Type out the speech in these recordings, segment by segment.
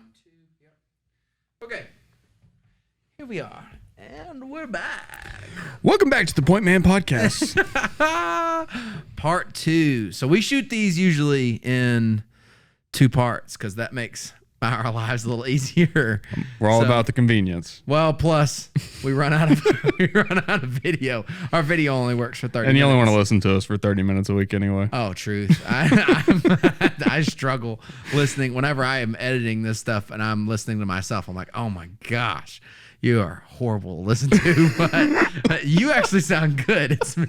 1, 2. Yep. Okay. Here we are. And we're back. Welcome back to the Pointman Podcast. Part 2. So we shoot these usually in 2 parts because that makes our lives a little easier. We're all about the convenience. Well, plus we run out of video. Our video only works for 30 minutes. And you only want to listen to us for 30 minutes a week anyway. Oh, truth. I struggle listening whenever I am editing this stuff and I'm listening to myself. I'm like, oh my gosh, you are horrible to listen to, but you actually sound good. It's when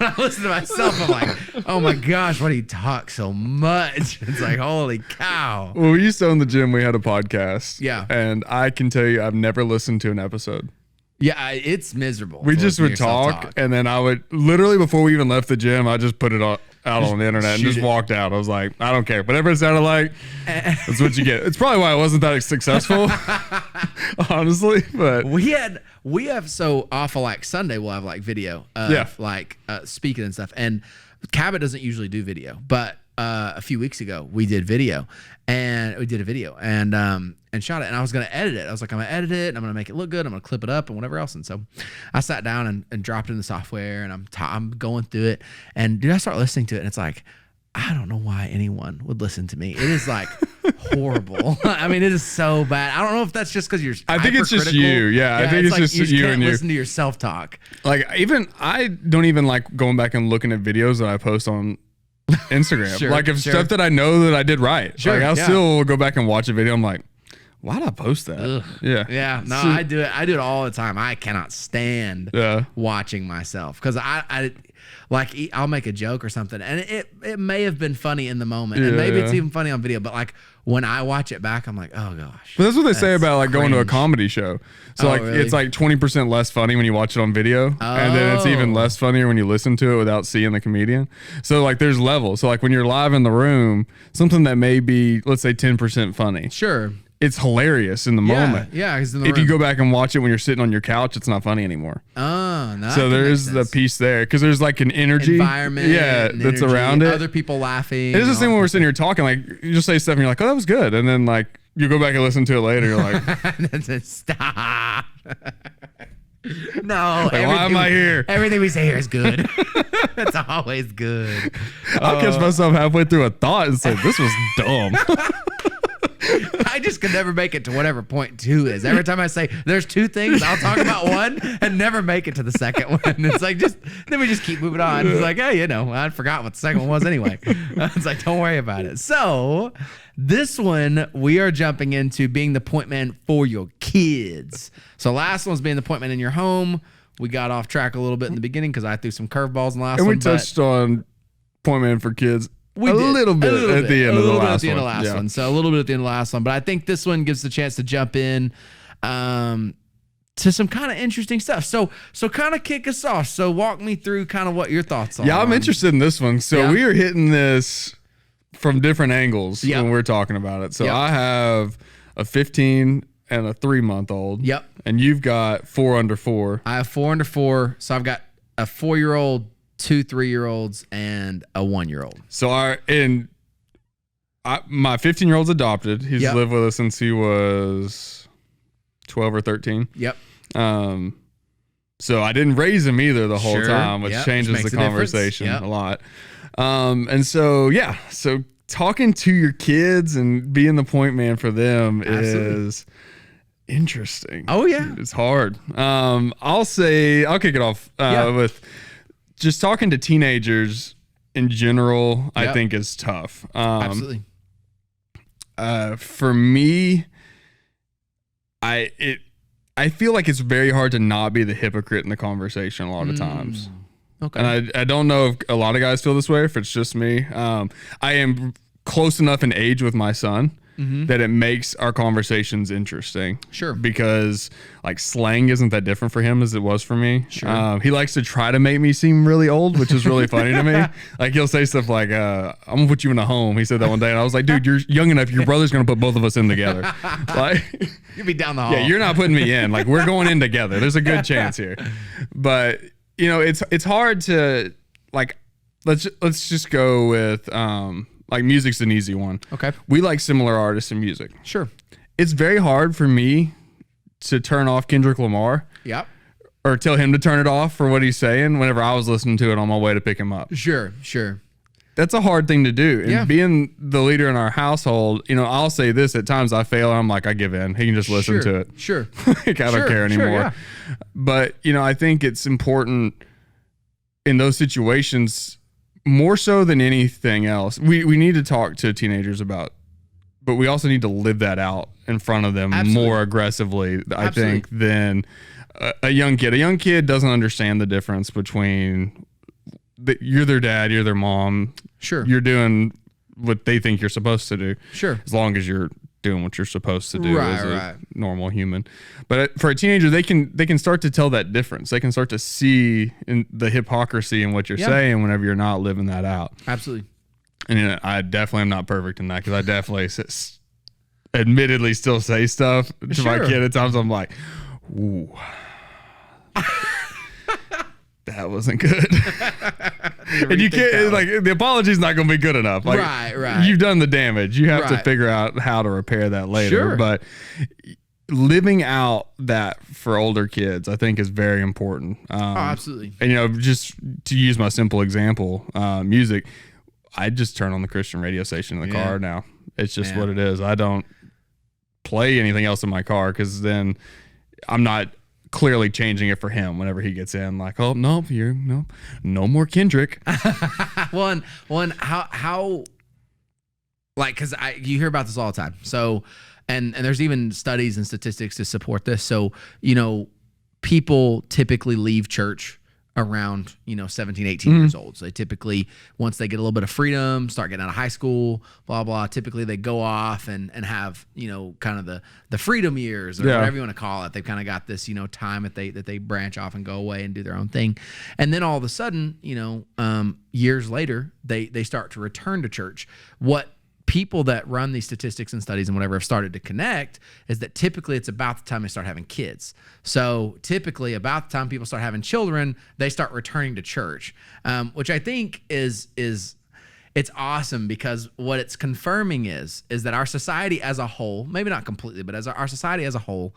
I listen to myself, I'm like, oh my gosh, why do you talk so much? It's like, holy cow. Well, we used to own the gym. We had a podcast. Yeah. And I can tell you, I've never listened to an episode. Yeah, it's miserable. We just would talk, and then I would literally, before we even left the gym, I just put it out on the internet and just walked out. I was like, I don't care. Whatever it sounded like, that's what you get. It's probably why it wasn't that successful, honestly. But we have so off of like Sunday, we'll have like video of like speaking and stuff. And Cabot doesn't usually do video, but a few weeks ago we did video, and we did a video and shot it, and I was going to edit it. I was like, I'm going to edit it and I'm going to make it look good. I'm going to clip it up and whatever else. And so I sat down and dropped it in the software, and I'm going through it, and dude, I start listening to it, and it's like, I don't know why anyone would listen to me. It is like horrible. I mean, it is so bad. I don't know if that's just because you're I think it's just you. Yeah, I think it's like just you and you. Listen to yourself talk. Like, I don't even like going back and looking at videos that I post on Instagram. Stuff that I know that I did right. Sure, like I'll still go back and watch a video. I'm like, why did I post that? Ugh. Yeah. No, I do it. I do it all the time. I cannot stand watching myself because I'll make a joke or something, and it may have been funny in the moment, and maybe it's even funny on video, but like when I watch it back, I'm like, oh gosh. But that's what they say about like going to a comedy show. So really? It's like 20% less funny when you watch it on video, and then it's even less funnier when you listen to it without seeing the comedian. So like there's levels. So like when you're live in the room, something that may be, let's say, 10% funny. Sure. It's hilarious in the moment. Yeah. If you go back and watch it when you're sitting on your couch, it's not funny anymore. Oh, no. So there's the piece there because there's like an energy environment, that's around it. Other people laughing. It's the same when we're sitting here talking. Like you just say stuff and you're like, oh, that was good, and then like you go back and listen to it later. You're like, stop. No, like, why am I here? Everything we say here is good. It's always good. I'll catch myself halfway through a thought and say, this was dumb. I just could never make it to whatever point 2 is. Every time I say there's 2 things, I'll talk about one and never make it to the second one. It's like then we just keep moving on. It's like, hey, I forgot what the second one was anyway. It's like, don't worry about it. So this one we are jumping into being the point man for your kids. So last one's being the point man in your home. We got off track a little bit in the beginning because I threw some curveballs in the last one. And we touched on point man for kids. We did. A little bit at the end of the last one. So a little bit at the end of the last one. But I think this one gives the chance to jump in to some kind of interesting stuff. So kind of kick us off. So walk me through kind of what your thoughts are. Yeah, I'm interested in this one. So we are hitting this from different angles when we're talking about it. So I have a 15 and a 3-month-old. Yep. And you've got 4 under 4. I have 4 under 4. So I've got a 4-year-old, 2 3-year-olds, and a 1-year-old. So my 15-year-old's adopted. He's lived with us since he was 12 or 13. Yep. So I didn't raise him either the whole time, which changes the conversation a lot. And so talking to your kids and being the point man for them is interesting. Oh yeah, it's hard. I'll kick it off with just talking to teenagers in general. I think is tough. Absolutely. For me, I feel like it's very hard to not be the hypocrite in the conversation a lot of times. Okay. And I don't know if a lot of guys feel this way, if it's just me. I am close enough in age with my son that it makes our conversations interesting. Sure. Because like slang isn't that different for him as it was for me. Sure. He likes to try to make me seem really old, which is really funny to me. Like he'll say stuff like, I'm gonna put you in a home. He said that one day and I was like, dude, you're young enough. Your brother's gonna put both of us in together. Like you'll be down the hall. Yeah, you're not putting me in. Like we're going in together. There's a good chance here. But it's hard to like, let's just go with, like music's an easy one. Okay. We like similar artists in music. Sure. it's very hard for me to turn off Kendrick Lamar. Yep. Or tell him to turn it off for what he's saying whenever I was listening to it on my way to pick him up. Sure. That's a hard thing to do. And being the leader in our household, I'll say this, at times I fail. I'm like, I give in. He can just listen to it. Sure. I don't care anymore. But, I think it's important in those situations, more so than anything else. We need to talk to teenagers about, but we also need to live that out in front of them more aggressively, I think, than a young kid. A young kid doesn't understand the difference between you're their dad, you're their mom. Sure. You're doing what they think you're supposed to do. Sure. As long as you're doing what you're supposed to do as a normal human. But for a teenager, they can start to tell that difference. They can start to see the hypocrisy in what you're saying whenever you're not living that out. Absolutely. And I definitely am not perfect in that, because I definitely admittedly still say stuff to my kid at times. I'm like, ooh. That wasn't good. And you can't, like, the apology's not going to be good enough. Like, right. You've done the damage. You have to figure out how to repair that later. Sure. But living out that for older kids, I think, is very important. Absolutely. And, just to use my simple example, music, I just turn on the Christian radio station in the car now. It's just what it is. I don't play anything else in my car, because then I'm not clearly changing it for him whenever he gets in. Like, oh no, no more Kendrick. One, how, like, because you hear about this all the time. So, and there's even studies and statistics to support this. So, people typically leave church around 17, 18 years old. So they typically, once they get a little bit of freedom, start getting out of high school, blah blah, typically they go off and have kind of the freedom years, or whatever you want to call it. They've kind of got this time that they branch off and go away and do their own thing. And then all of a sudden, years later, they start to return to church. What people that run these statistics and studies and whatever have started to connect is that typically it's about the time they start having kids. So typically about the time people start having children, they start returning to church, which I think is it's awesome, because what it's confirming is that our society as a whole, maybe not completely, but as our society as a whole,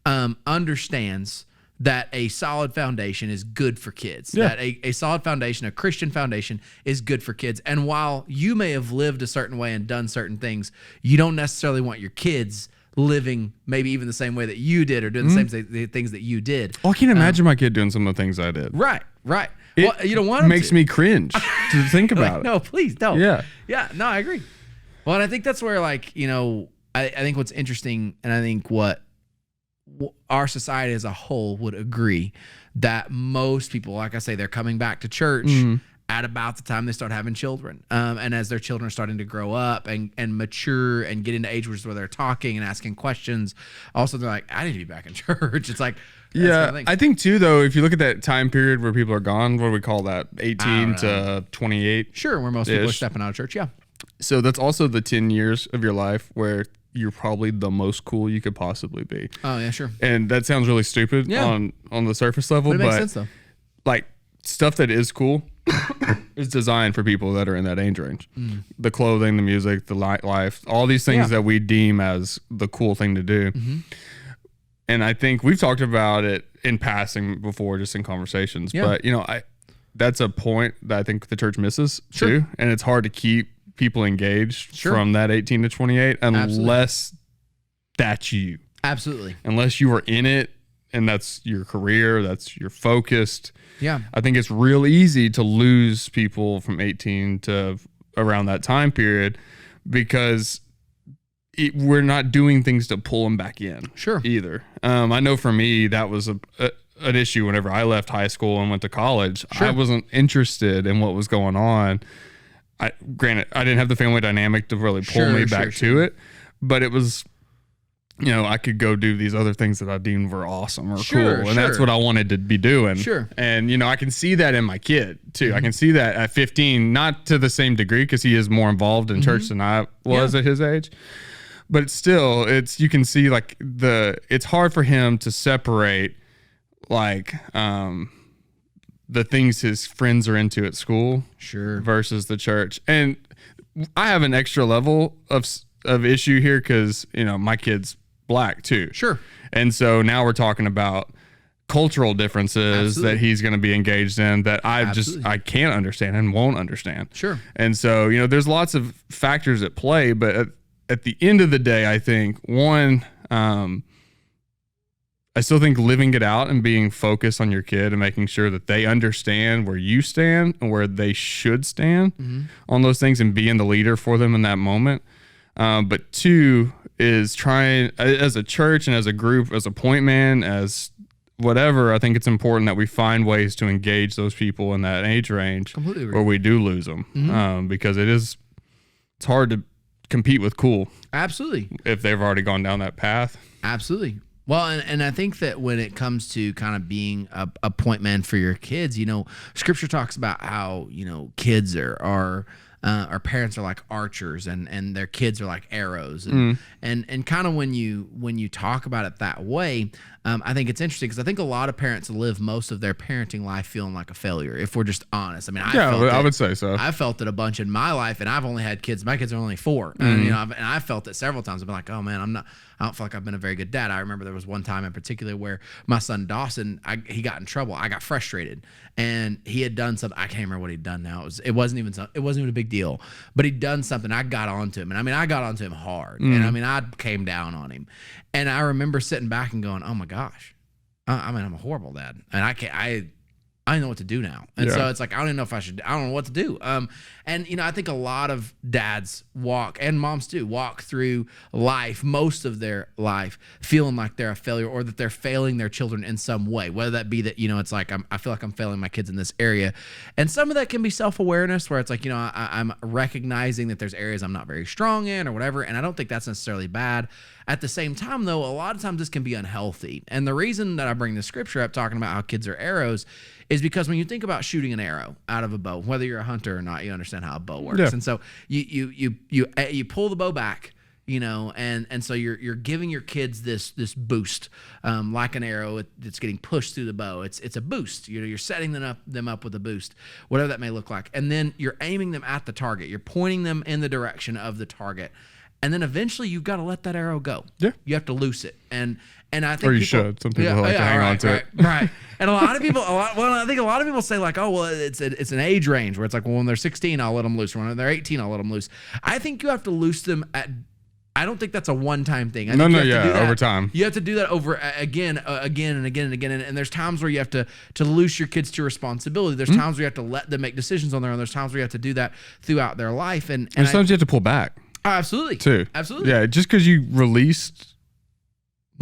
understands that a solid foundation is good for kids, that a solid foundation, a Christian foundation, is good for kids. And while you may have lived a certain way and done certain things, you don't necessarily want your kids living maybe even the same way that you did, or doing the same things that you did. Well, I can't imagine my kid doing some of the things I did. Right. Well, you don't want them makes me cringe to think about it. No, please don't. Yeah. No, I agree. Well, and I think that's where, I think what's interesting, and I think what our society as a whole would agree, that most people, like I say, they're coming back to church at about the time they start having children. And as their children are starting to grow up and mature and get into age where they're talking and asking questions, also they're like, I need to be back in church. It's like, I think too, though, if you look at that time period where people are gone, what do we call that? 18 to 28? Sure, where most people are stepping out of church, So that's also the 10 years of your life where you're probably the most cool you could possibly be. Oh, yeah, sure. And that sounds really stupid on the surface level, but it makes sense, though. Like, stuff that is cool is designed for people that are in that age range. The clothing, the music, the life, all these things that we deem as the cool thing to do. And I think we've talked about it in passing before, just in conversations. But, that's a point that I think the church misses too. And it's hard to keep people engaged from that 18 to 28 unless that's you. Absolutely. Unless you are in it and that's your career, that's your focused. Yeah. I think it's real easy to lose people from 18 to around that time period, because we're not doing things to pull them back in. Either. I know for me, that was an issue whenever I left high school and went to college. I wasn't interested in what was going on. Granted, I didn't have the family dynamic to really pull me back to it, but it was, I could go do these other things that I deemed were awesome or cool, and that's what I wanted to be doing. And, I can see that in my kid too. I can see that at 15, not to the same degree, because he is more involved in church than I was at his age, but still, you can see it's hard for him to separate the things his friends are into at school versus the church. And I have an extra level of issue here, because my kids black too. Sure. And so now we're talking about cultural differences that he's going to be engaged in that I can't understand and won't understand. Sure. And so, there's lots of factors at play, but at the end of the day, I think one, I still think living it out and being focused on your kid and making sure that they understand where you stand and where they should stand on those things and being the leader for them in that moment. But two is trying as a church and as a group, as a point man, as whatever, I think it's important that we find ways to engage those people in that age range where we do lose them because it's hard to compete with cool. Absolutely. If they've already gone down that path. Absolutely. Well, and I think that when it comes to kind of being a point man for your kids, Scripture talks about how, kids are our parents are like archers and their kids are like arrows. And kind of when you talk about it that way, I think it's interesting because I think a lot of parents live most of their parenting life feeling like a failure, if we're just honest. I mean, I would say so. I felt it a bunch in my life, and I've only had kids. My kids are only 4. And I felt it several times. I've been like, oh man, I don't feel like I've been a very good dad. I remember there was one time in particular where my son Dawson, he got in trouble. I got frustrated, and he had done something. I can't remember what he'd done now. It wasn't even a big deal, but he'd done something. I got onto him, and I got onto him hard, and I came down on him, and I remember sitting back and going, oh my gosh, I'm a horrible dad, and I don't know what to do now. And so it's like, I don't even know if I don't know what to do. And I think a lot of dads and moms do walk through life, most of their life, feeling like they're a failure or that they're failing their children in some way, whether that be that, it's like, I feel like I'm failing my kids in this area. And some of that can be self-awareness where it's like, I'm recognizing that there's areas I'm not very strong in or whatever. And I don't think that's necessarily bad. At the same time, though, a lot of times this can be unhealthy. And the reason that I bring the scripture up talking about how kids are arrows is because when you think about shooting an arrow out of a bow, whether you're a hunter or not, you understand how a bow works. Yeah. And so you pull the bow back, and so you're giving your kids this boost, like an arrow that's getting pushed through the bow. It's a boost. You're setting them up with a boost, whatever that may look like. And then you're aiming them at the target. You're pointing them in the direction of the target. And then eventually you've got to let that arrow go. Yeah. You have to loose it. And I think should. Some people like to hang on to it. Right. And I think a lot of people say like, oh, well, it's an age range where it's like, well, when they're 16, I'll let them loose. When they're 18, I'll let them loose. I think you have to loose them I don't think that's a one-time thing. Over time. You have to do that over again and again and again. And there's times where you have to loose your kids to responsibility. There's times where you have to let them make decisions on their own. There's times where you have to do that throughout their life. And sometimes you have to pull back. Oh, absolutely. Too. Absolutely. Yeah, just because you released,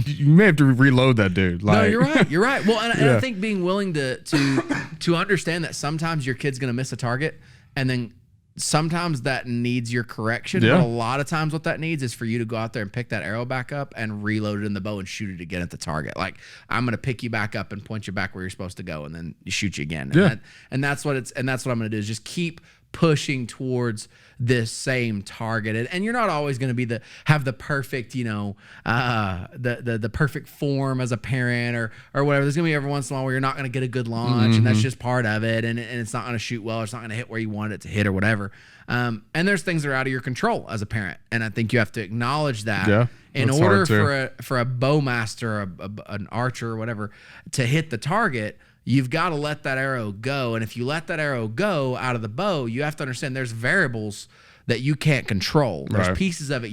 you may have to reload that dude. No, you're right. You're right. Well, and I think being willing to understand that sometimes your kid's going to miss a target, and then sometimes that needs your correction. Yeah. But a lot of times what that needs is for you to go out there and pick that arrow back up and reload it in the bow and shoot it again at the target. Like, I'm going to pick you back up and point you back where you're supposed to go, and then you shoot you again. And that's what I'm going to do is just keep pushing towards this same target. And you're not always going to have the perfect, the perfect form as a parent or whatever. There's going to be every once in a while where you're not going to get a good launch, and that's just part of it. And it's not going to shoot well. It's not going to hit where you want it to hit or whatever. And there's things that are out of your control as a parent. And I think you have to acknowledge that in order for a bowmaster, an archer or whatever, to hit the target. You've got to let that arrow go. And if you let that arrow go out of the bow, you have to understand there's variables that you can't control. There's pieces of it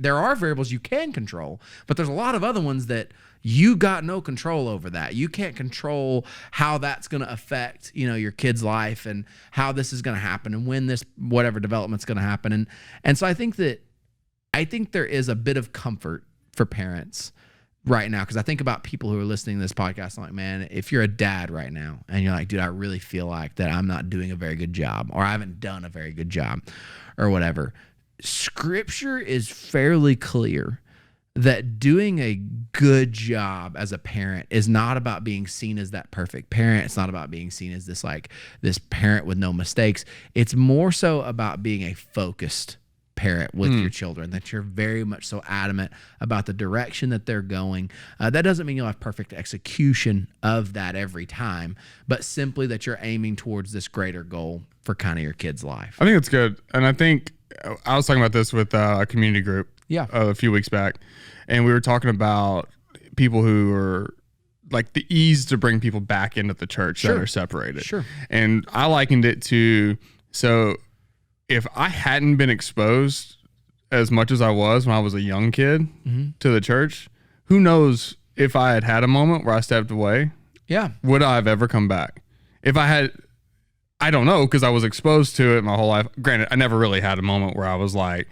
there are variables you can control, but there's a lot of other ones that you got no control over that. You can't control how that's going to affect, your kid's life and how this is going to happen and when this, whatever development's going to happen. And so I think there is a bit of comfort for parents right now, because I think about people who are listening to this podcast. I'm like, man, if you're a dad right now and you're like, dude, I really feel like that I'm not doing a very good job, or I haven't done a very good job, or whatever. Scripture is fairly clear that doing a good job as a parent is not about being seen as that perfect parent. It's not about being seen as this parent with no mistakes. It's more so about being a focused parent with your children, that you're very much so adamant about the direction that they're going. That doesn't mean you'll have perfect execution of that every time, but simply that you're aiming towards this greater goal for kind of your kid's life. I think it's good. And I think I was talking about this with a community group, a few weeks back, and we were talking about people who are like the ease to bring people back into the church that are separated. Sure. And I likened it to, so if I hadn't been exposed as much as I was when I was a young kid to the church, who knows if I had a moment where I stepped away, would I have ever come back? If I had, I don't know, because I was exposed to it my whole life. Granted, I never really had a moment where I was like,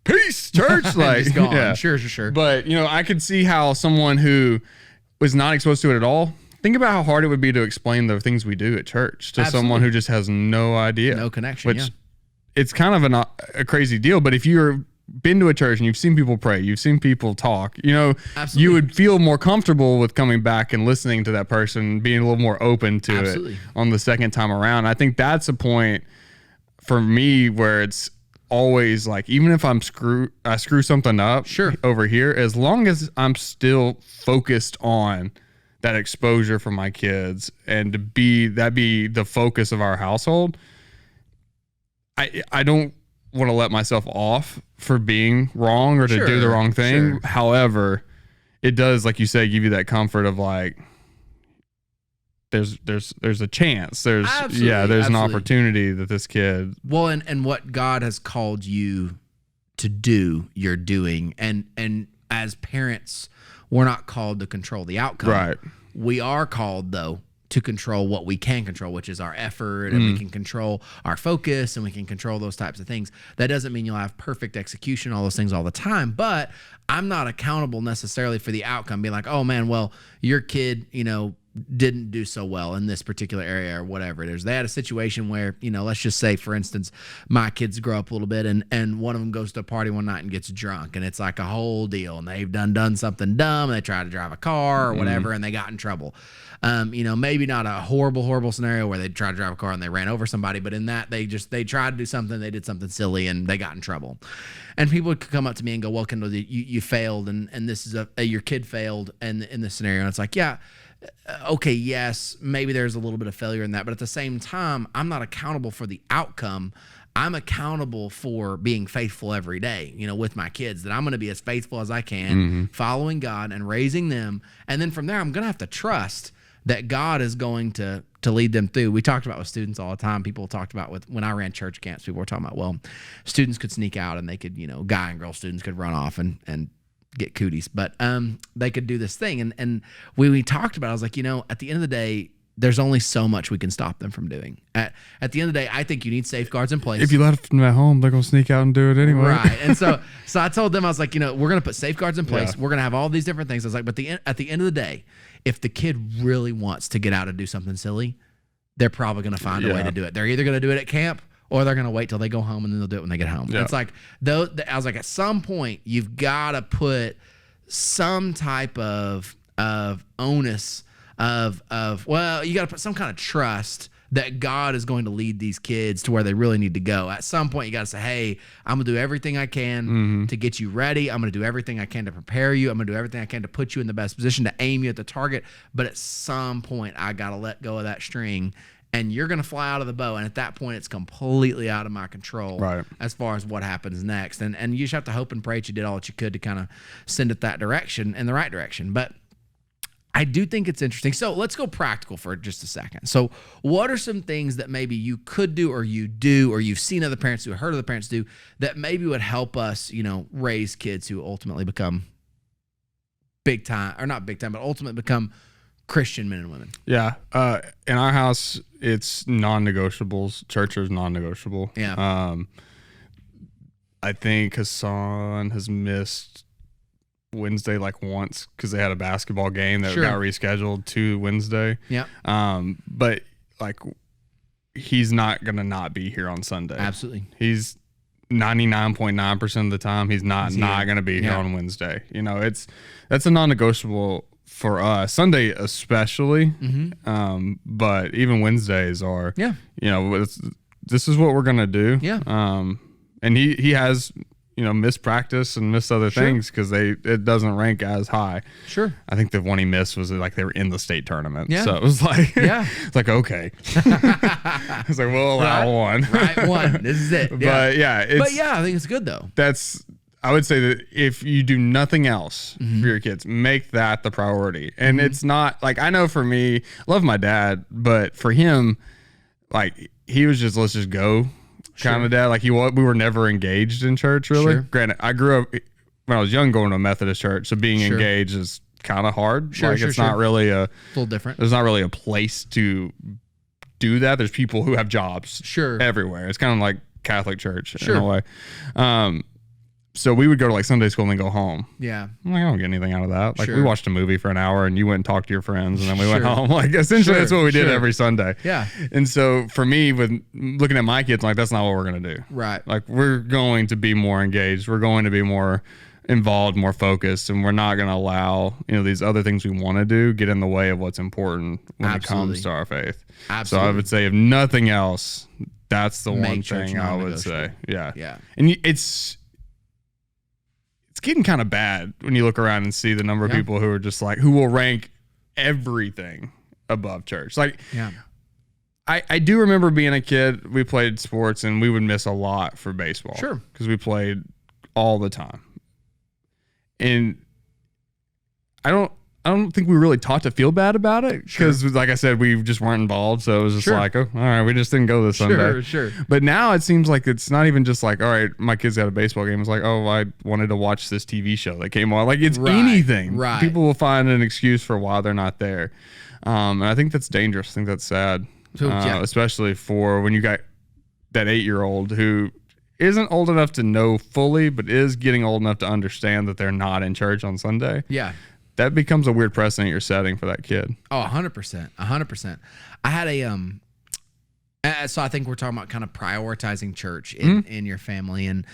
peace, church. Like, just gone. Sure. But, I could see how someone who was not exposed to it at all, think about how hard it would be to explain the things we do at church to someone who just has no idea. No connection, which it's kind of a crazy deal. But if you're been to a church and you've seen people pray, you've seen people talk, you would feel more comfortable with coming back and listening to that person, being a little more open to it on the second time around. I think that's a point for me where it's always like, even if I screw something up over here, as long as I'm still focused on that exposure for my kids and to be the focus of our household, I don't want to let myself off for being wrong or to do the wrong thing. However, it does, like you say, give you that comfort of like, there's a chance. There's an opportunity that this kid. Well, and what God has called you to do, you're doing. And as parents, we're not called to control the outcome. Right. We are called, though, to control what we can control, which is our effort, and we can control our focus, and we can control those types of things. That doesn't mean you'll have perfect execution, all those things all the time, but I'm not accountable necessarily for the outcome, being like, oh man, well, your kid, didn't do so well in this particular area or whatever it is. They had a situation where, let's just say, for instance, my kids grow up a little bit and one of them goes to a party one night and gets drunk, and it's like a whole deal, and they've done something dumb, and they tried to drive a car or whatever, and they got in trouble. Maybe not a horrible scenario where they tried to drive a car and they ran over somebody, but in that they tried to do something, they did something silly, and they got in trouble. And people would come up to me and go, well, Kendall, you failed, and this is your kid failed in this scenario. And it's like, yeah, okay, yes, maybe there's a little bit of failure in that, but at the same time, I'm not accountable for the outcome. I'm accountable for being faithful every day, with my kids, that I'm going to be as faithful as I can, following God and raising them. And then from there, I'm going to have to trust that God is going to lead them through. We talked about with students all the time. People talked about when I ran church camps, people were talking about, well, students could sneak out and they could, guy and girl students could run off and get cooties, but they could do this thing. And we talked about it, I was like, at the end of the day, there's only so much we can stop them from doing. At the end of the day, I think you need safeguards in place. If you let them at home, they're going to sneak out and do it anyway. Right. And so I told them, I was like, we're going to put safeguards in place. Yeah. We're going to have all these different things. I was like, but at the end of the day, if the kid really wants to get out and do something silly, they're probably going to find a way to do it. They're either going to do it at camp, or they're going to wait till they go home and then they'll do it when they get home. Yeah. It's like, I was like, at some point, you've got to put some type of onus of you got to put some kind of trust that God is going to lead these kids to where they really need to go. At some point, you got to say, hey, I'm going to do everything I can to get you ready. I'm going to do everything I can to prepare you. I'm going to do everything I can to put you in the best position, to aim you at the target. But at some point, I got to let go of that string, and you're going to fly out of the bow. And at that point, it's completely out of my control as far as what happens next. And you just have to hope and pray that you did all that you could to kind of send it that direction, in the right direction. But I do think it's interesting. So let's go practical for just a second. So what are some things that maybe you could do, or you do, or you've seen other parents do, or heard other parents do, that maybe would help us, raise kids who ultimately become big time, or not big time, but ultimately become Christian men and women? Yeah. In our house, it's non-negotiables. Church is non-negotiable. Yeah. I think Hassan has missed Wednesday like once because they had a basketball game that got rescheduled to Wednesday. Yeah. But like, he's not going to not be here on Sunday. Absolutely. He's 99.9% of the time he's not going to be here on Wednesday. That's a non-negotiable for us. Sunday especially. But even Wednesdays are, this is what we're going to do. Yeah. And he has, missed practice and missed other things because it doesn't rank as high. Sure. I think the one he missed was like they were in the state tournament. Yeah. So it was like, it's like, okay. It's like, we'll allow one. Right, one. This is it. Yeah. But I think it's good though. I would say that if you do nothing else for your kids, make that the priority. And it's not like, I know for me, I love my dad, but for him, like he was just, let's just go kind of dad. Like we were never engaged in church really. Sure. Granted, I grew up when I was young going to a Methodist church. So being engaged is kind of hard. It's not really a little different. There's not really a place to do that. There's people who have jobs everywhere. It's kind of like Catholic church in a way. So we would go to like Sunday school and then go home. Yeah. I'm like, I don't get anything out of that. Like we watched a movie for an hour and you went and talked to your friends and then we went home. Like essentially that's what we did every Sunday. Yeah. And so for me, with looking at my kids, like that's not what we're going to do. Right. Like we're going to be more engaged. We're going to be more involved, more focused, and we're not going to allow, these other things we want to do get in the way of what's important when it comes to our faith. Absolutely. So I would say if nothing else, that's the one thing I would say. Yeah. Yeah. And it's getting kind of bad when you look around and see the number of people who are just like, who will rank everything above church. Like, I do remember being a kid, we played sports and we would miss a lot for baseball. Sure. Because we played all the time. And I don't think we really taught to feel bad about it because, like I said, we just weren't involved. So it was just like, oh, all right, we just didn't go this Sunday. Sure. But now it seems like it's not even just like, all right, my kids got a baseball game. It's like, oh, I wanted to watch this TV show that came on. Like it's anything. Right. People will find an excuse for why they're not there. And I think that's dangerous. I think that's sad, especially for when you got that 8-year-old who isn't old enough to know fully, but is getting old enough to understand that they're not in church on Sunday. Yeah. That becomes a weird precedent you're setting for that kid. Oh, 100%. 100%. I had so I think we're talking about kind of prioritizing church in your family. And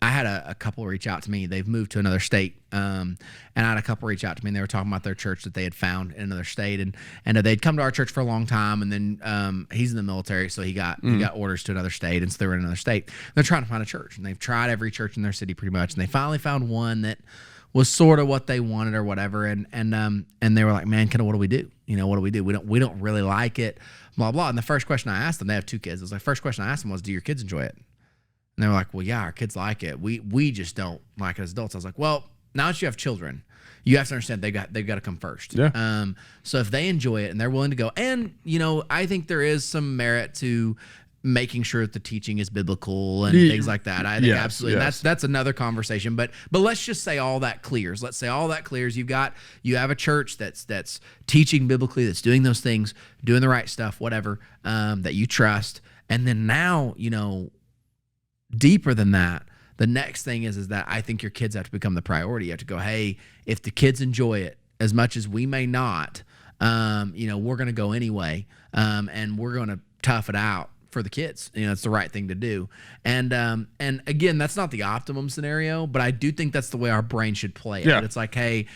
I had a couple reach out to me. They've moved to another state. And I had a couple reach out to me and they were talking about their church that they had found in another state. And they'd come to our church for a long time. And then he's in the military. So he got orders to another state. And so they were in another state. They're trying to find a church. And they've tried every church in their city pretty much. And they finally found one that was sort of what they wanted or whatever. And they were like, man, what do we do? What do we do? We don't really like it, blah, blah. And the first question I asked them, they have 2 kids. It was like, first question I asked them was, do your kids enjoy it? And they were like, well, yeah, our kids like it. We just don't like it as adults. I was like, well, now that you have children, you have to understand they've got to come first. Yeah. So if they enjoy it and they're willing to go, and I think there is some merit to making sure that the teaching is biblical and things like that. I think absolutely. Yes. That's another conversation. But let's just say all that clears. Let's say all that clears. You have a church that's teaching biblically, that's doing those things, doing the right stuff, whatever, that you trust. And then now, deeper than that, the next thing is that I think your kids have to become the priority. You have to go, hey, if the kids enjoy it as much as we may not, we're going to go anyway, and we're going to tough it out for the kids. It's the right thing to do. And again, that's not the optimum scenario, but I do think that's the way our brain should play it. Yeah. It's like, hey,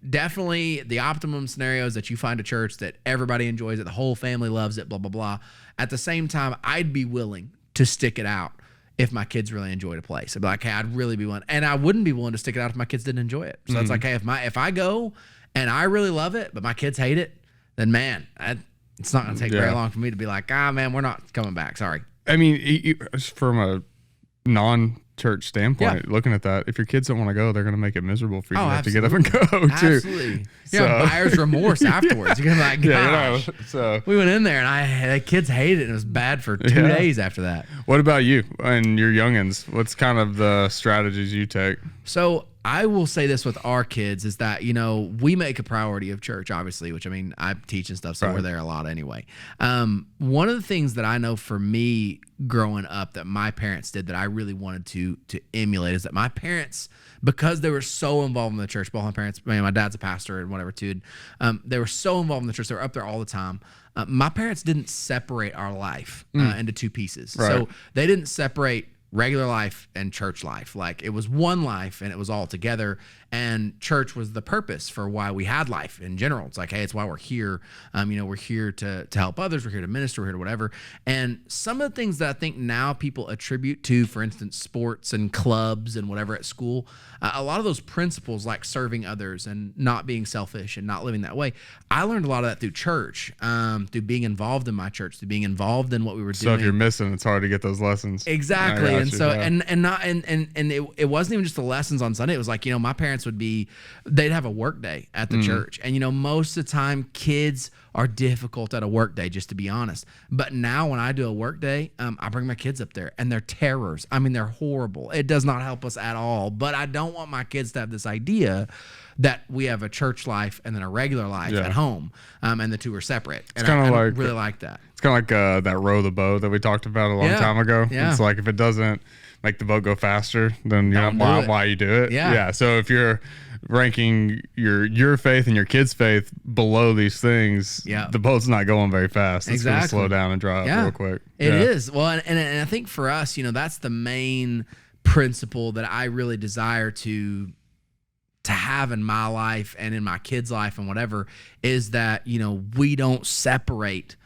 definitely the optimum scenario is that you find a church that everybody enjoys it, the whole family loves it, blah, blah, blah. At the same time, I'd be willing to stick it out if my kids really enjoyed a place. I'd be like, hey, I'd really be willing. And I wouldn't be willing to stick it out if my kids didn't enjoy it. So it's like, hey, if I go and I really love it, but my kids hate it, then man, it's not going to take very long for me to be like, man, we're not coming back. Sorry. I mean, from a non-church standpoint, looking at that, if your kids don't want to go, they're going to make it miserable for you. You have to get up and go, too. Absolutely. Buyer's remorse afterwards. You're going to be like, gosh, we went in there and the kids hated it and it was bad for 2 days after that. What about you and your youngins? What's kind of the strategies you take? So I will say this with our kids is that, we make a priority of church, obviously, which I teach and stuff, so we're there a lot anyway. One of the things that I know for me growing up that my parents did that I really wanted to emulate is that my parents, because they were so involved in the church, both my parents, my dad's a pastor and whatever too, they were so involved in the church, they were up there all the time. My parents didn't separate our life into 2 pieces. Right. So they didn't separate regular life and church life. Like it was one life and it was all together, and church was the purpose for why we had life in general. It's like, hey, it's why we're here. We're here to help others. We're here to minister. We're here to whatever. And some of the things that I think now people attribute to, for instance, sports and clubs and whatever at school, a lot of those principles like serving others and not being selfish and not living that way, I learned a lot of that through church, through being involved in my church, through being involved in what we were doing. So if you're missing, it's hard to get those lessons. Exactly. And so it wasn't even just the lessons on Sunday. It was like, my parents they'd have a work day at the church. And most of the time kids are difficult at a work day, just to be honest. But now when I do a work day, I bring my kids up there and they're terrors. I mean, they're horrible. It does not help us at all. But I don't want my kids to have this idea that we have a church life and then a regular life at home, and the two are separate. And I don't really like that. It's kind of like that row the boat that we talked about a long time ago. Yeah. It's like if it doesn't make the boat go faster, then why you do it. Yeah. So if you're ranking your faith and your kids' faith below these things, the boat's not going very fast. It's going to slow down and dry up real quick. It is. Well, and I think for us, that's the main principle that I really desire to have in my life and in my kids' life and whatever, is that, we don't separate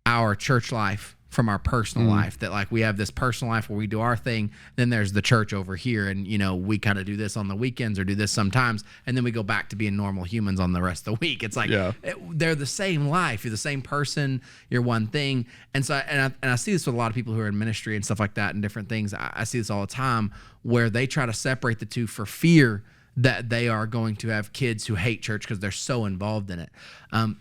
our church life from our personal life. That like we have this personal life where we do our thing, then there's the church over here, and we kind of do this on the weekends or do this sometimes, and then we go back to being normal humans on the rest of the week. It's like they're the same life. You're the same person. You're one thing. And so I see this with a lot of people who are in ministry and stuff like that and different things. I see this all the time where they try to separate the two for fear that they are going to have kids who hate church because they're so involved in it.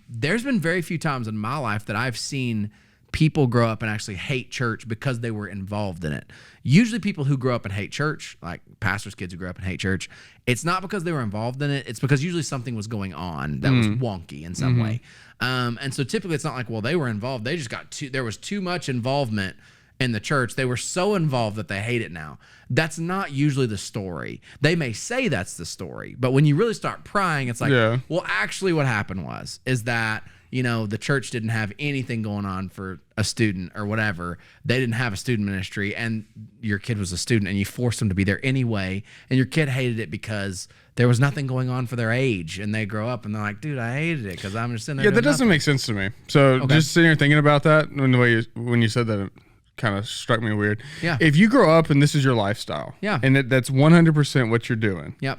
There's been very few times in my life that I've seen people grow up and actually hate church because they were involved in it. Usually people who grow up and hate church, like pastors' kids who grow up and hate church, it's not because they were involved in it. It's because usually something was going on that was wonky in some way. And so typically it's not like, well, they were involved. They just there was too much involvement in the church. They were so involved that they hate it now. That's not usually the story. They may say that's the story, but when you really start prying, it's like, well, actually what happened is that, the church didn't have anything going on for a student or whatever. They didn't have a student ministry, and your kid was a student, and you forced them to be there anyway, and your kid hated it because there was nothing going on for their age, and they grow up and they're like, dude, I hated it because I'm just sitting there. Yeah, that doesn't make sense to me. So just sitting here thinking about that, when you said that, it kind of struck me weird. Yeah. If you grow up and this is your lifestyle, and that's 100% what you're doing. Yep.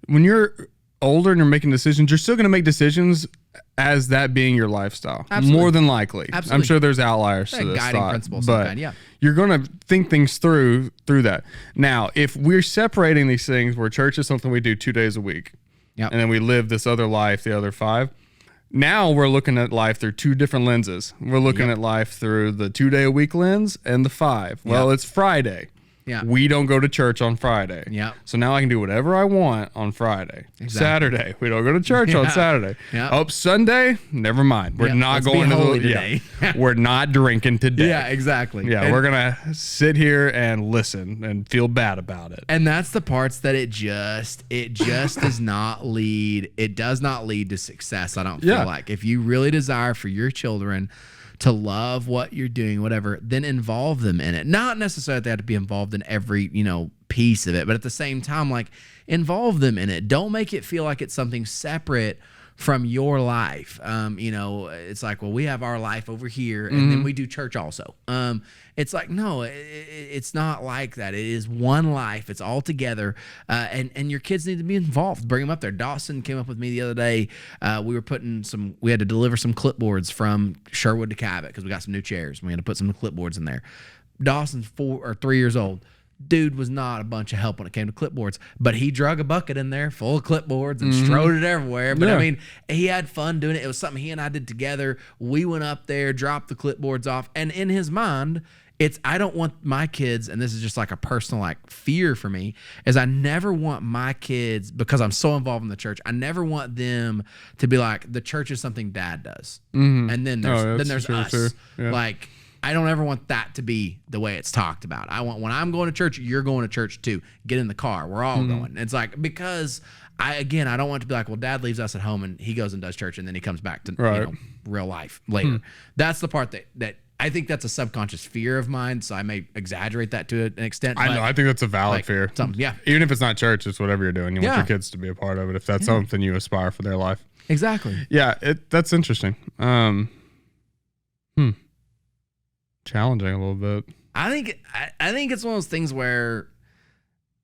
When you're older and you're making decisions, you're still going to make decisions as that being your lifestyle. Absolutely. More than likely. Absolutely. I'm sure there's outliers to this guiding principle, but you're going to think things through that. Now, if we're separating these things where church is something we do 2 days a week, and then we live this other life, the other 5, now we're looking at life through 2 different lenses. We're looking at life through the 2-day-a-week lens and the 5. Well, it's Friday. Yeah. We don't go to church on Friday. Yeah. So now I can do whatever I want on Friday. Exactly. Saturday, we don't go to church on Saturday. Yeah. Oh, Sunday, never mind. We're not going to the today. We're not drinking today. Yeah, exactly. Yeah, we're gonna sit here and listen and feel bad about it. And that's the parts that it just does not lead. It does not lead to success. I don't feel like if you really desire for your children to love what you're doing, whatever, then involve them in it. Not necessarily they have to be involved in every, piece of it, but at the same time, like, involve them in it. Don't make it feel like it's something separate from your life. It's like, well, we have our life over here and then we do church also. It's like, no, it's not like that. It is one life. It's all together. And your kids need to be involved. Bring them up there. Dawson came up with me the other day. We had to deliver some clipboards from Sherwood to Cabot because we got some new chairs. We had to put some clipboards in there. Dawson's 4 or 3 years old. Dude was not a bunch of help when it came to clipboards, but he drug a bucket in there full of clipboards and strode it everywhere. But I mean, he had fun doing it. It was something he and I did together. We went up there, dropped the clipboards off, and in his mind, I don't want my kids, and this is just like a personal fear for me, is I never want my kids, because I'm so involved in the church, I never want them to be like, the church is something dad does. And then there's us. Yeah. I don't ever want that to be the way it's talked about. I want, when I'm going to church, you're going to church too. Get in the car. We're all going. It's like, because I don't want it to be like, well, dad leaves us at home and he goes and does church and then he comes back to real life later. That's the part that I think that's a subconscious fear of mine. So I may exaggerate that to an extent. I know. I think that's a valid fear. Even if it's not church, it's whatever you're doing. You want your kids to be a part of it if that's something you aspire for their life. Exactly. Yeah, that's interesting. Challenging a little bit. I think it's one of those things where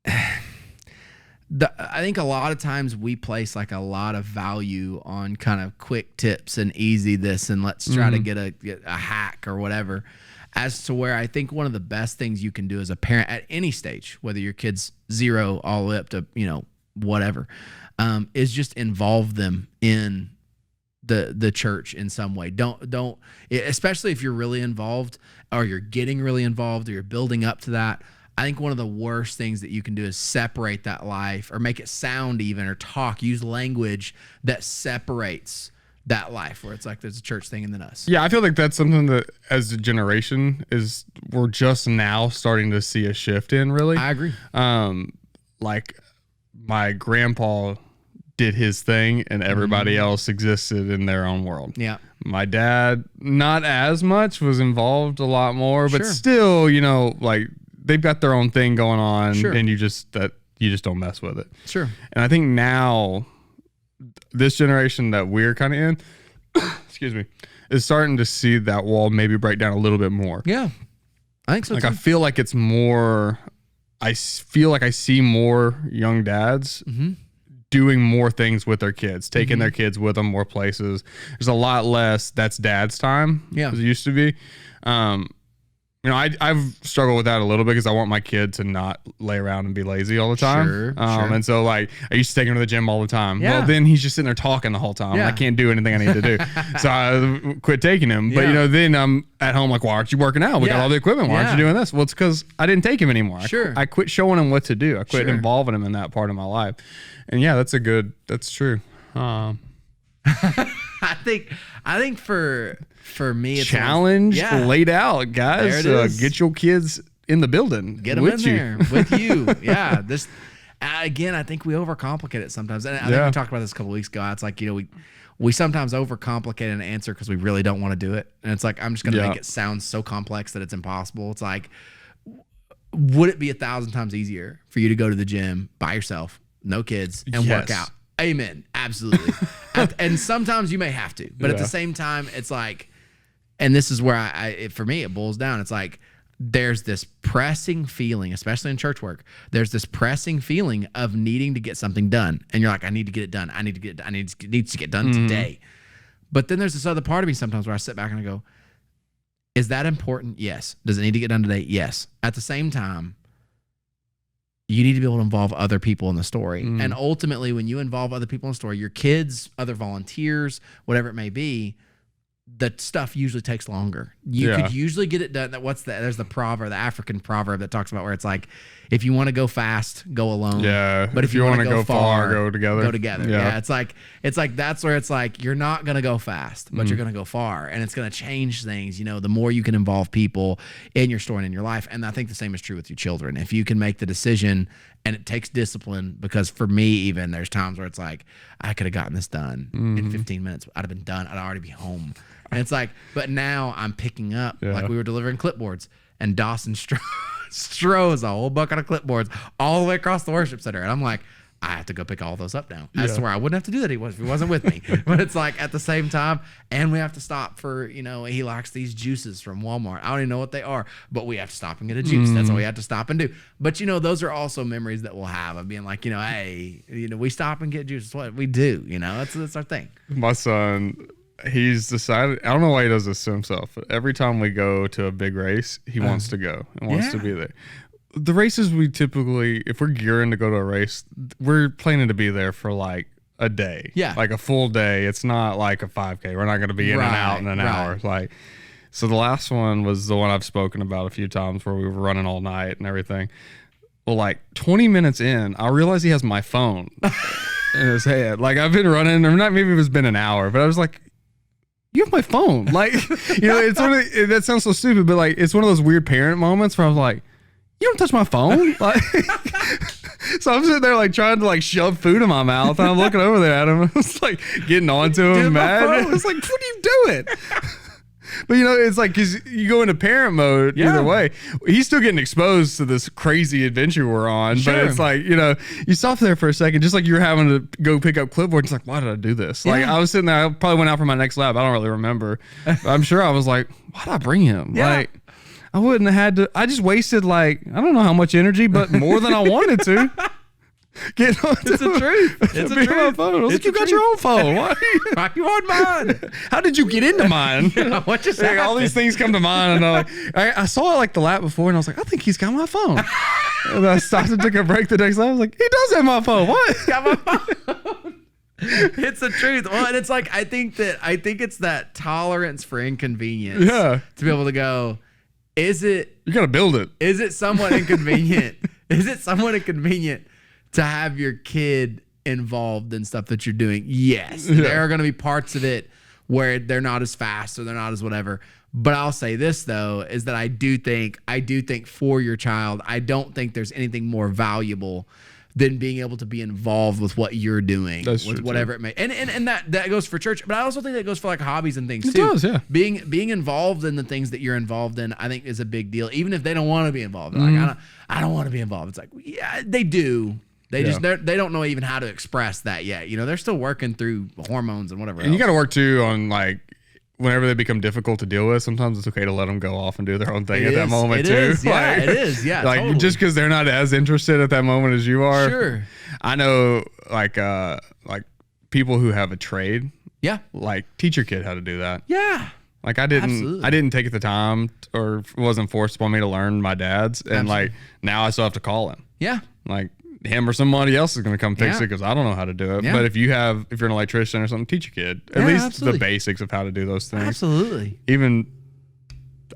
I think a lot of times we place a lot of value on kind of quick tips and easy this and let's try to get a hack or whatever. as to where I think one of the best things you can do as a parent at any stage, whether your kid's 0 all the way up to, whatever, is just involve them in the church in some way. Don't, especially if you're really involved or you're getting really involved or you're building up to that. I think one of the worst things that you can do is separate that life or make it sound even or use language that separates that life, where it's like there's a church thing and then us. Yeah, I feel like that's something that as a generation we're just now starting to see a shift in, really. I agree. Like my grandpa did his thing and everybody else existed in their own world. Yeah. My dad, not as much, was involved a lot more, but still, like they've got their own thing going on and you just don't mess with it. Sure. And I think now this generation that we're kind of in, excuse me, is starting to see that wall maybe break down a little bit more. Yeah. I think so like too. I feel like it's more, I feel like I see more young dads doing more things with their kids, taking their kids with them more places. There's a lot less that's dad's time as it used to be. I've struggled with that a little bit because I want my kid to not lay around and be lazy all the time. Sure. And so like I used to take him to the gym all the time. Yeah. Well, then he's just sitting there talking the whole time. Yeah. I can't do anything I need to do. So I quit taking him. But then I'm at home like, why aren't you working out? We got all the equipment. Why aren't you doing this? Well, it's because I didn't take him anymore. Sure. I quit showing him what to do. I quit involving him in that part of my life. And that's true. I think for me, it's challenge laid out, guys. Get your kids in the building. Get them in there with you. Yeah. This again, I think we overcomplicate it sometimes. And I think we talked about this a couple of weeks ago. It's like, we sometimes overcomplicate an answer because we really don't want to do it. And it's like, I'm just going to make it sound so complex that it's impossible. It's like, would it be 1,000 times easier for you to go to the gym by yourself, no kids, and work out? Amen. Absolutely. And sometimes you may have to, but at the same time, it's like, and this is where for me, it boils down. It's like, there's this pressing feeling, especially in church work. There's this pressing feeling of needing to get something done. And you're like, I need to get it done. It needs to get done today. But then there's this other part of me sometimes where I sit back and I go, is that important? Yes. Does it need to get done today? Yes. At the same time, you need to be able to involve other people in the story. And ultimately, when you involve other people in the story, your kids, other volunteers, whatever it may be, the stuff usually takes longer. You could usually get it done. There's the proverb, the African proverb that talks about where it's like, if you want to go fast, go alone. Yeah. But if you want to go far, go together. Go together. Yeah. It's like that's where it's like, you're not going to go fast, but you're going to go far. And it's going to change things. The more you can involve people in your story and in your life. And I think the same is true with your children. If you can make the decision, and it takes discipline, because for me, even there's times where it's like, I could have gotten this done in 15 minutes. I'd have been done. I'd already be home. And it's like, but now I'm picking up, like we were delivering clipboards, and Dawson throws a whole bucket of clipboards all the way across the worship center. And I'm like, I have to go pick all those up now. I swear I wouldn't have to do that if he wasn't with me. But it's like, at the same time, and we have to stop for, he likes these juices from Walmart. I don't even know what they are, but we have to stop and get a juice. That's what we have to stop and do. But, those are also memories that we'll have of being like, hey, we stop and get juice. That's what we do. That's our thing. My son, he's decided, I don't know why he does this to himself, but every time we go to a big race, he wants to go and wants to be there. The races we typically, if we're gearing to go to a race, we're planning to be there for like a day. Yeah. Like a full day. It's not like a 5K. We're not going to be in and out in an hour. Like, so the last one was the one I've spoken about a few times where we were running all night and everything. Well, like 20 minutes in, I realized he has my phone in his head. Like, I've been running, or not, maybe it's been an hour, but I was like, you have my phone. Like, it's that sounds so stupid, but like, it's one of those weird parent moments where I was like, you don't touch my phone. Like, so I'm sitting there like trying to like shove food in my mouth, and I'm looking over there at him. It's like getting on to him, mad. It's like, what are you doing? But it's like, because you go into parent mode either way. He's still getting exposed to this crazy adventure we're on. Sure. But it's like, you stop there for a second, just like you're having to go pick up clipboard. It's like, why did I do this? Like, I was sitting there, I probably went out for my next lap. I don't really remember. I'm sure I was like, why did I bring him? Yeah. Like, I wouldn't have had to. I just wasted, like, I don't know how much energy, but more than I wanted to. Get on It's the truth. It's the truth. Phone. I was like, you got your own phone. Why are you on mine? How did you get into mine? What just happened? All these things come to mind, and I saw it like the lap before, and I was like, I think he's got my phone. And I stopped and took a break the next time. I was like, he does have my phone. What? He's got my phone. It's the truth. Well, and it's like I think it's that tolerance for inconvenience. Yeah. To be able to go, is it? You gotta build it. Is it somewhat inconvenient? Is it somewhat inconvenient to have your kid involved in stuff that you're doing? Yes. Yeah. There are going to be parts of it where they're not as fast or they're not as whatever. But I'll say this though, is that I do think for your child, I don't think there's anything more valuable than being able to be involved with what you're doing, with whatever it may. And that goes for church, but I also think that goes for like hobbies and things too. It does, yeah. Being involved in the things that you're involved in, I think is a big deal. Even if they don't want to be involved, they're like, I don't want to be involved. It's like, yeah, they do. They don't know even how to express that yet. You know, they're still working through hormones and whatever. And you got to work too on like, whenever they become difficult to deal with, sometimes it's okay to let them go off and do their own thing at that moment too. It is. Yeah. Like totally. Just because they're not as interested at that moment as you are. Sure. I know like people who have a trade. Yeah. Like teach your kid how to do that. Yeah. Like I didn't take the time or it wasn't forced upon me to learn my dad's. And like now I still have to call him. Yeah. Like him or somebody else is going to come fix it because I don't know how to do it. Yeah. But if you're an electrician or something, teach your kid at least the basics of how to do those things. Absolutely. Even,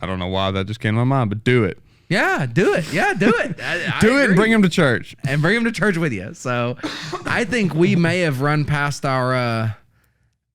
I don't know why that just came to my mind, but do it. Yeah, do it. Yeah, do it. Do it and bring him to church. And bring him to church with you. So I think we may have run past our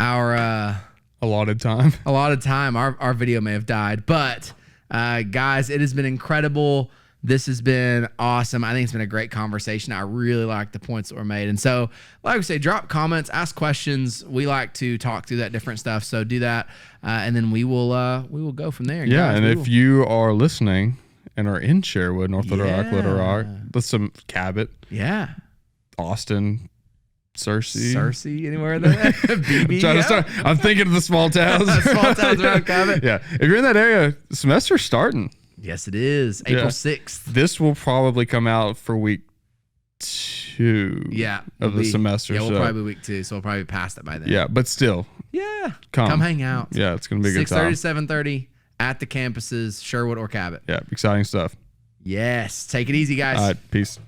allotted time. Our video may have died. But guys, it has been incredible. This has been awesome. I think it's been a great conversation. I really like the points that were made. And so, like we say, drop comments, ask questions. We like to talk through that different stuff. So do that. And then we will go from there. Yeah. Guys, and if you are listening and are in Sherwood, North Little Rock, with some Cabot. Yeah. Austin, Searcy, anywhere there? BB, I'm thinking of the small towns. Small towns around Cabot. Yeah. If you're in that area, semester's starting. Yes, it is. April 6th. This will probably come out for week 2 of the semester. Yeah, we'll probably be week 2, so we'll probably be past it by then. Yeah, but still. Yeah. Come hang out. Yeah, it's going to be a good time. 6:30 to 7:30 at the campuses, Sherwood or Cabot. Yeah, exciting stuff. Yes. Take it easy, guys. All right, peace.